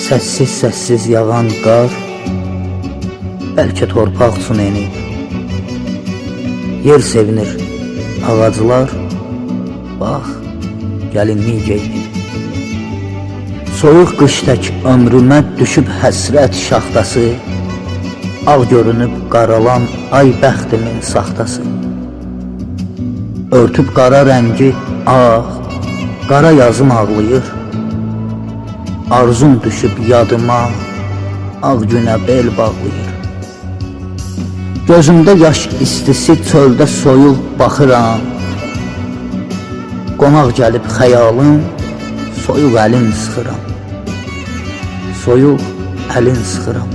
Səssiz yağan qar, bəlkə torpaq üçün enib. Yer sevinir, ağaclar, bax, gəlinlik geyinib. Soyuq qış tək ömrümə düşüb həsrət şaxtası, ağ görünüb qaralan ay bəxtimin saxtası. Örtüb qara rəngi ağ, qara yazım ağlayır. Arzum düşüb yadıma, ağ günə bel bağlayır. Gözümdə yaş istisi çöldə soyuq baxıram. Qonaq gəlib xəyalım, soyuq əlin sıxıram. Soyuq əlin sıxıram.